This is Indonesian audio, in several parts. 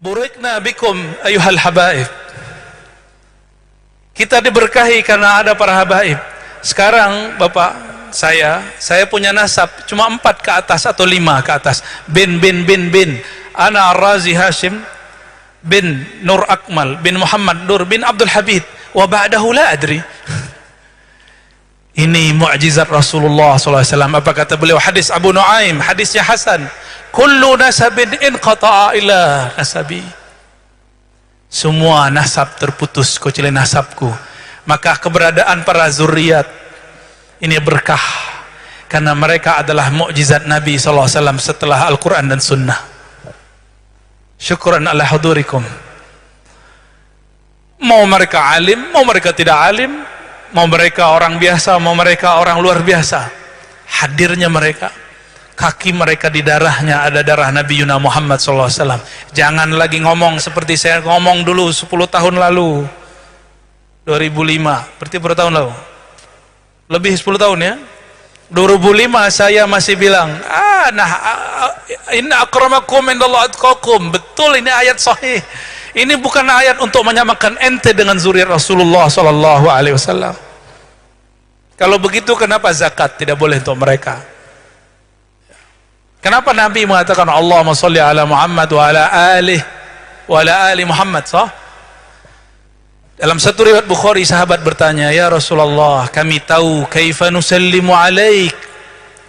Burikna bikum ayuhal habaib. Kita diberkahi karena ada para habaib. Sekarang Bapak, saya punya nasab cuma 4 ke atas atau 5 ke atas. Bin. Ana Ar-Razi Hashim bin Nur Akmal bin Muhammad Nur bin Abdul Habib wa ba'dahu la adri. Ini mukjizat Rasulullah SAW. Apa kata beliau? Hadis Abu Nuaim, hadisnya Hasan. Kullu nasabin inqata'a ila nasabi. Semua nasab terputus kecuali nasabku. Maka keberadaan para zuriat ini berkah karena mereka adalah mukjizat Nabi SAW setelah Al-Quran dan Sunnah. Syukran ala hudurikum. Mau mereka alim, mau mereka tidak alim, mau mereka orang biasa, mau mereka orang luar biasa, hadirnya mereka, kaki mereka di darahnya ada darah Nabi Yuna Muhammad SAW. Jangan lagi ngomong seperti saya ngomong dulu 10 tahun lalu, 2005, berarti berapa tahun lalu? Lebih 10 tahun ya. 2005 saya masih bilang, inna akramakum indallahi atqakum. Betul, ini ayat sahih. Ini bukan ayat untuk menyamakan ente dengan zuriat Rasulullah SAW. Kalau begitu kenapa zakat tidak boleh untuk mereka? Kenapa Nabi mengatakan Allahumma sholli ala Muhammad wa ala ali Muhammad, sah? Dalam satu riwayat Bukhari, sahabat bertanya, ya Rasulullah, kami tahu kaifa nusallimu alaik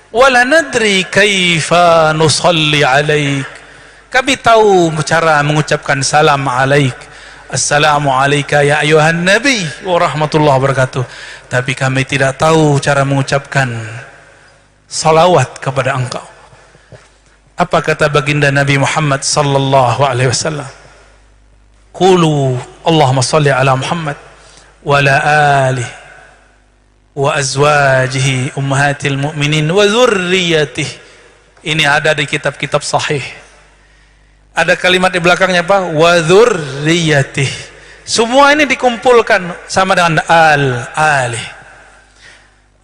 wa la nadri kaifa nusalli alaik. Kami tahu cara mengucapkan salam alaik, assalamu alayka ya ayuhan nabi wa rahmatullahi wabarakatuh, tapi kami tidak tahu cara mengucapkan salawat kepada engkau. Apa kata baginda Nabi Muhammad sallallahu alaihi wasallam? Qulu Allahumma salli ala Muhammad wa ala alihi wa azwajihi ummahatil mu'minin wa zurriyatihi. Ini ada di kitab-kitab sahih. Ada kalimat di belakangnya apa? Wa zurriyatihi. Semua ini dikumpulkan sama dengan al-alih.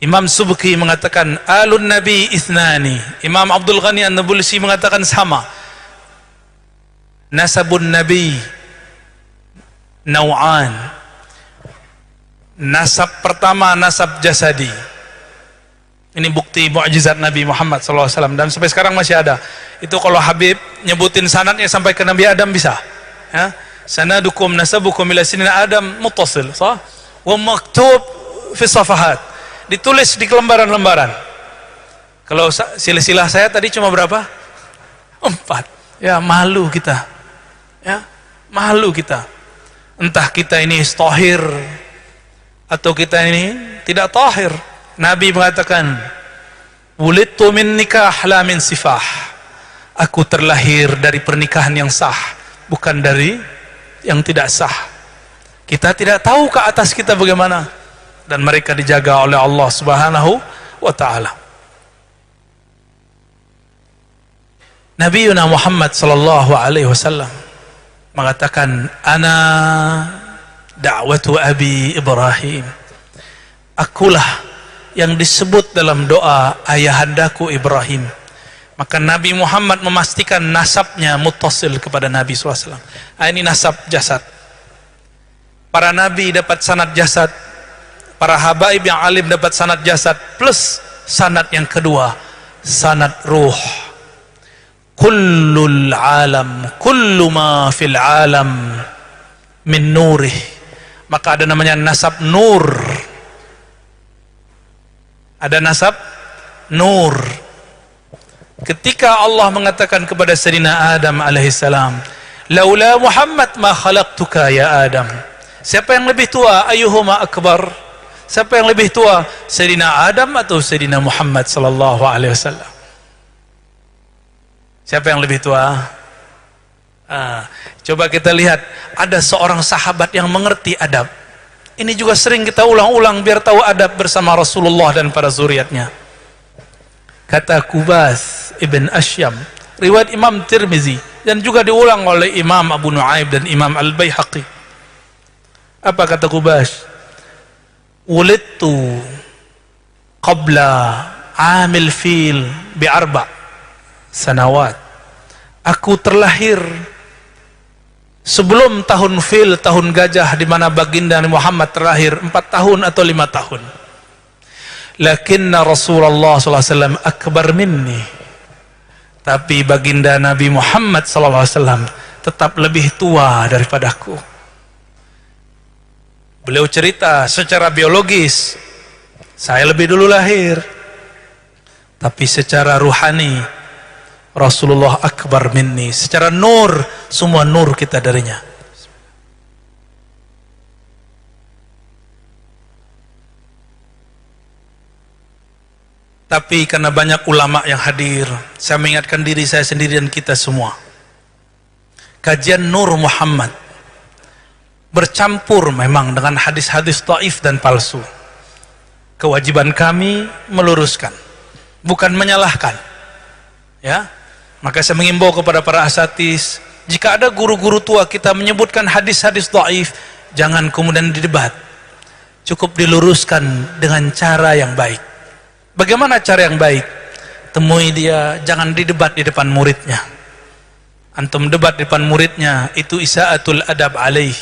Imam Subki mengatakan alun nabi ithnani. Imam Abdul Ghani An-Nabulsi mengatakan sama. Nasabun nabi nau'an. Nasab pertama nasab jasadi. Ini bukti mukjizat Nabi Muhammad SAW dan sampai sekarang masih ada. Itu kalau Habib nyebutin sanadnya sampai ke Nabi Adam bisa. Ya? Sanadukum nasabukum ila sinina Adam muttasil, sah? Wa maktub fi safahat. Ditulis di lembaran-lembaran. Kalau silsilah saya tadi cuma berapa? 4. Ya, malu kita. Ya, malu kita. Entah kita ini tahir atau kita ini tidak tahir. Nabi mengatakan, "Wulidtu min nikah la min sifah." Aku terlahir dari pernikahan yang sah, bukan dari yang tidak sah. Kita tidak tahu ke atas kita bagaimana. Dan mereka dijaga oleh Allah Subhanahu wa ta'ala. Nabi Yuna Muhammad sallallahu alaihi wasallam mengatakan, ana da'watu abi Ibrahim. Akulah yang disebut dalam doa ayahandaku Ibrahim. Maka Nabi Muhammad memastikan nasabnya muttasil kepada Nabi SAW. Ini nasab jasad. Para nabi dapat sanad jasad, para habaib yang alim dapat sanad jasad, plus sanad yang kedua, sanad ruh. Kullul alam, kullu ma fil alam min nurih. Maka ada namanya nasab nur. Ada nasab nur. Ketika Allah mengatakan kepada Sayyidina Adam alaihissalam, laula Muhammad ma khalaqtuka ya Adam. Siapa yang lebih tua? Ayyuhuma akbar? Siapa yang lebih tua? Sayyidina Adam atau Sayyidina Muhammad sallallahu alaihi wasallam? Siapa yang lebih tua? Coba kita lihat, ada seorang sahabat yang mengerti adab. Ini juga sering kita ulang-ulang biar tahu adab bersama Rasulullah dan para zuriatnya. Kata Kubas ibn Ashyam, riwayat Imam Tirmizi, dan juga diulang oleh Imam Abu Nuaim dan Imam Al-Baihaqi. Apa kata Kubas? Wulidtu qabla amil fil bi 4 sanawat. Aku terlahir sebelum tahun fil, tahun gajah, di mana baginda Muhammad terakhir 4 tahun atau 5 tahun. Lakinna Rasulullah SAW akbar minni, tapi baginda Nabi Muhammad SAW tetap lebih tua daripadaku. Beliau cerita secara biologis, saya lebih dulu lahir, tapi secara ruhani Rasulullah akbar minni. Secara nur, semua nur kita darinya. Tapi karena banyak ulama yang hadir, saya mengingatkan diri saya sendiri dan kita semua. Kajian Nur Muhammad bercampur memang dengan hadis-hadis dhaif dan palsu. Kewajiban kami meluruskan, bukan menyalahkan. Ya, maka saya mengimbau kepada para asatidz, jika ada guru-guru tua kita menyebutkan hadis-hadis dhaif, jangan kemudian didebat. Cukup diluruskan dengan cara yang baik. Bagaimana cara yang baik? Temui dia, jangan didebat di depan muridnya. Antum debat di depan muridnya, itu isa'atul adab alaih.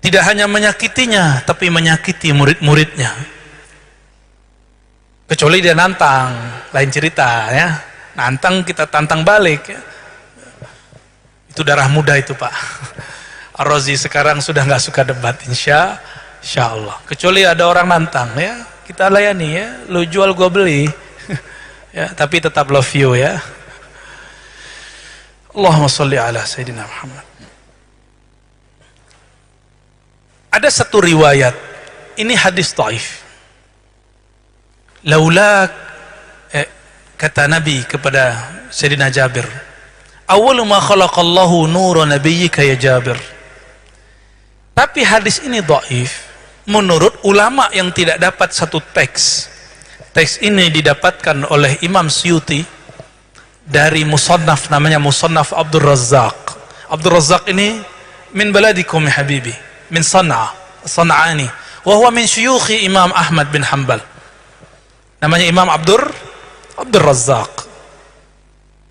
Tidak hanya menyakitinya, tapi menyakiti murid-muridnya. Kecuali dia nantang, lain cerita ya. Nantang kita tantang balik ya. Itu darah muda itu Pak. Ar-Razi sekarang sudah nggak suka debat, insya Allah. Kecuali ada orang nantang ya, kita layani ya. Lu jual gua beli. Ya, tapi tetap love you ya. Allahumma sholli ala Sayyidina Muhammad. Ada satu riwayat, ini hadis dhaif. Laulak, kata Nabi kepada Sayyidina Jabir, awwalu ma khalaqallahu nura nabiyyika ya Jabir. Tapi hadis ini dhaif menurut ulama yang tidak dapat satu teks. Teks ini didapatkan oleh Imam Suyuti dari musannaf, namanya Musannaf Abdul Razzaq. Abdul Razzaq ini min baladikum ya habibi, min San'ani, wa huwa min syuyukhi Imam Ahmad bin Hanbal. Namanya Imam Abdul Razzaq.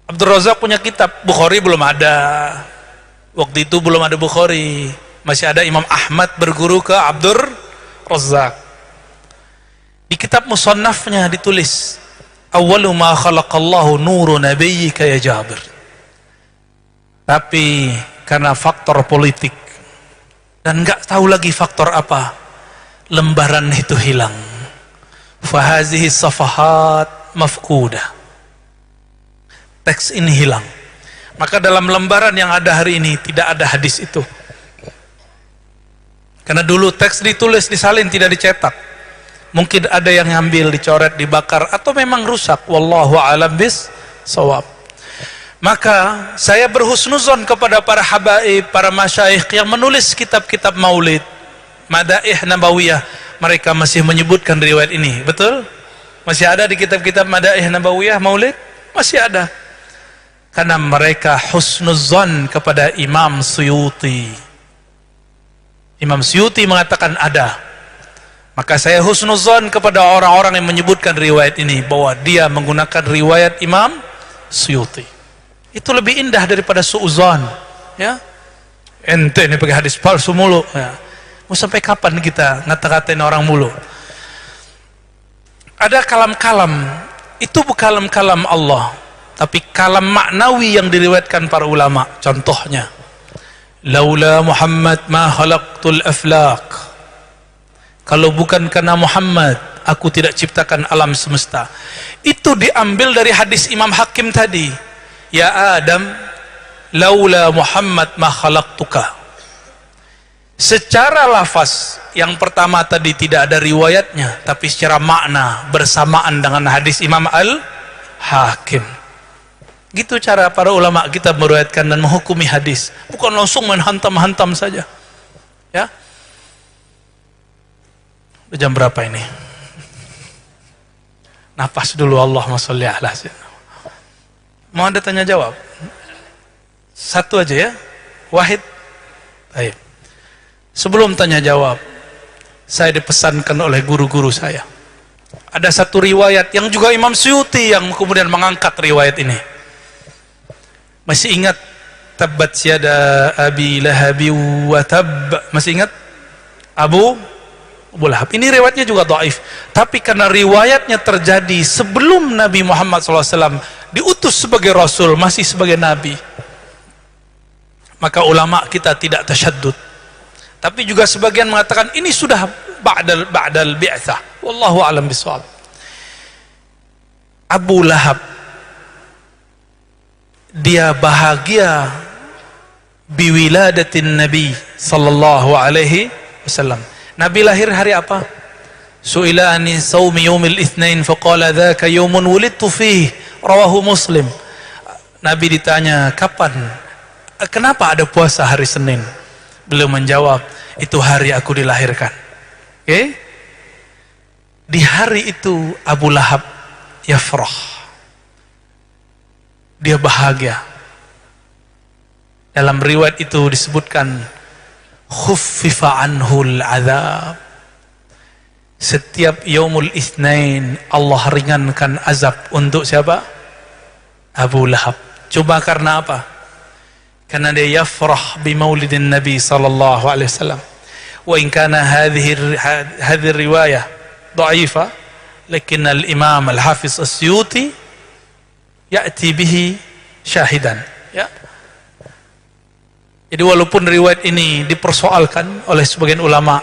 Abdul Razzaq punya kitab. Bukhari belum ada. Waktu itu belum ada Bukhari. Masih ada Imam Ahmad berguru ke Abdul Razzaq. Di kitab musannafnya ditulis, awwalu ma khalaqallahu nuru nabiyyika ya Jabir. Tapi karena faktor politik dan nggak tahu lagi faktor apa, lembaran itu hilang. Fahazihi safahat mafqudah. Teks ini hilang. Maka dalam lembaran yang ada hari ini tidak ada hadis itu. Karena dulu teks ditulis, disalin, tidak dicetak. Mungkin ada yang ngambil, dicoret, dibakar, atau memang rusak. Wallahu a'lam bis-shawab. Maka saya berhusnuzon kepada para habaib, para masyayikh yang menulis kitab-kitab maulid, madaih nabawiyah. Mereka masih menyebutkan riwayat ini. Betul? Masih ada di kitab-kitab madaih nabawiyah maulid? Masih ada. Karena mereka husnuzon kepada Imam Suyuti. Imam Suyuti mengatakan ada. Maka saya husnuzon kepada orang-orang yang menyebutkan riwayat ini, bahwa dia menggunakan riwayat Imam Suyuti. Itu lebih indah daripada suuzon. Ya, ente ini pakai hadis palsu mulu. Ya. Mau sampai kapan kita ngata-ngatain orang mulu? Ada kalam-kalam, itu bukan kalam Allah, tapi kalam maknawi yang diriwayatkan para ulama. Contohnya, laula Muhammad ma khalaqtul aflaq. Kalau bukan karena Muhammad, aku tidak ciptakan alam semesta. Itu diambil dari hadis Imam Hakim tadi. Ya Adam, laula Muhammad ma khalaqtuka. Secara lafaz yang pertama tadi tidak ada riwayatnya, tapi secara makna bersamaan dengan hadis Imam Al-Hakim. Gitu cara para ulama kita meriwayatkan dan menghukumi hadis, bukan langsung menghantam-hantam saja. Ya. Jam berapa ini? Nafas dulu, Allahumma sholli ala sayyidina. Mau ada tanya jawab? Satu aja ya. Wahid. Baik. Sebelum tanya jawab, saya dipesankan oleh guru-guru saya. Ada satu riwayat yang juga Imam Suyuti yang kemudian mengangkat riwayat ini. Masih ingat tabbat yada abi lahabi wa tab. Masih ingat Abu Lahab? Ini riwayatnya juga dhaif, tapi karena riwayatnya terjadi sebelum Nabi Muhammad SAW diutus sebagai Rasul, masih sebagai Nabi, maka ulama kita tidak tasyaddud. Tapi juga sebagian mengatakan ini sudah ba'dal bi'tsah. Wallahu a'lam bishawab. Abu Lahab dia bahagia biwiladatin Nabi sallallahu alaihi wasallam. Nabi lahir hari apa? Su'ila an saumi yaumil itsnain faqala dzaka yaumun wulidtu fihi, rawahu Muslim. Nabi ditanya, kapan, kenapa ada puasa hari Senin? Beliau menjawab, itu hari aku dilahirkan. Oke? Di hari itu Abu Lahab yafrah, dia bahagia. Dalam riwayat itu disebutkan khuffifa anhul azab. Setiap yaumul itsnain Allah ringankan azab untuk siapa? Abu Lahab. Coba karena apa? Karena dia yafrah bi maulidin Nabi sallallahu alaihi wasallam. Wa in kana hadhihi riwayah dhaifah, lakin al-Imam al-Hafiz As-Suyuti ya'ti bihi syahidan, ya. Jadi walaupun riwayat ini dipersoalkan oleh sebagian ulama,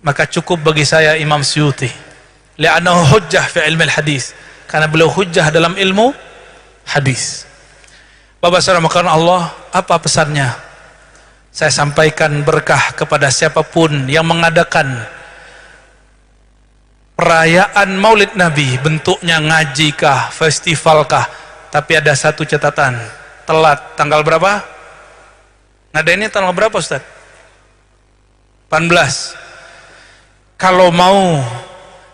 maka cukup bagi saya Imam Suyuti, li'annahu hujjah fi ilmi al-hadis, karena beliau hujjah dalam ilmu hadis. Bapak saudara makanan Allah, apa pesannya? Saya sampaikan berkah kepada siapapun yang mengadakan perayaan Maulid Nabi, bentuknya ngaji kah, festival kah, tapi ada satu catatan, telat. Tanggal berapa? Ngadainnya tanggal berapa Ustaz? 18. Kalau mau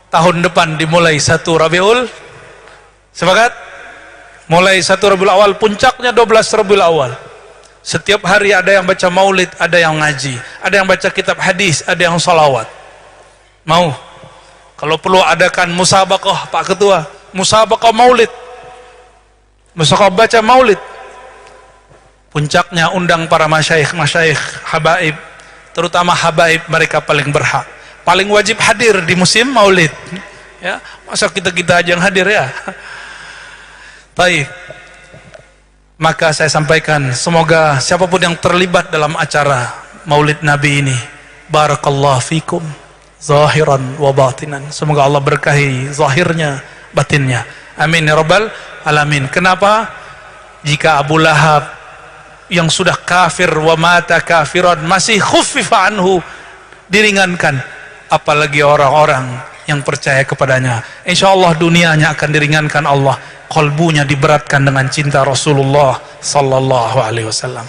tahun depan dimulai 1 Rabiul, sepakat? Mulai 1 Rabiul Awal, puncaknya 12 Rabiul Awal. Setiap hari ada yang baca maulid, ada yang ngaji, ada yang baca kitab hadis, ada yang salawat. Mau? Kalau perlu adakan musabaqah Pak Ketua, musabaqah maulid, musabaqah baca maulid. Puncaknya undang para masyayikh, habaib, terutama habaib, mereka paling berhak, paling wajib hadir di musim maulid. Ya, masa kita aja yang hadir ya? Baik. Maka saya sampaikan, semoga siapapun yang terlibat dalam acara Maulid Nabi ini, barakallahu fikum zahiran wa batinan, semoga Allah berkahi zahirnya, batinnya. Amin ya rabbal alamin. Kenapa? Jika Abu Lahab yang sudah kafir wa mata kafiran masih khuffifa anhu, diringankan, apalagi orang-orang yang percaya kepadanya. Insyaallah dunianya akan diringankan Allah, qalbunya diberatkan dengan cinta Rasulullah sallallahu alaihi wasallam.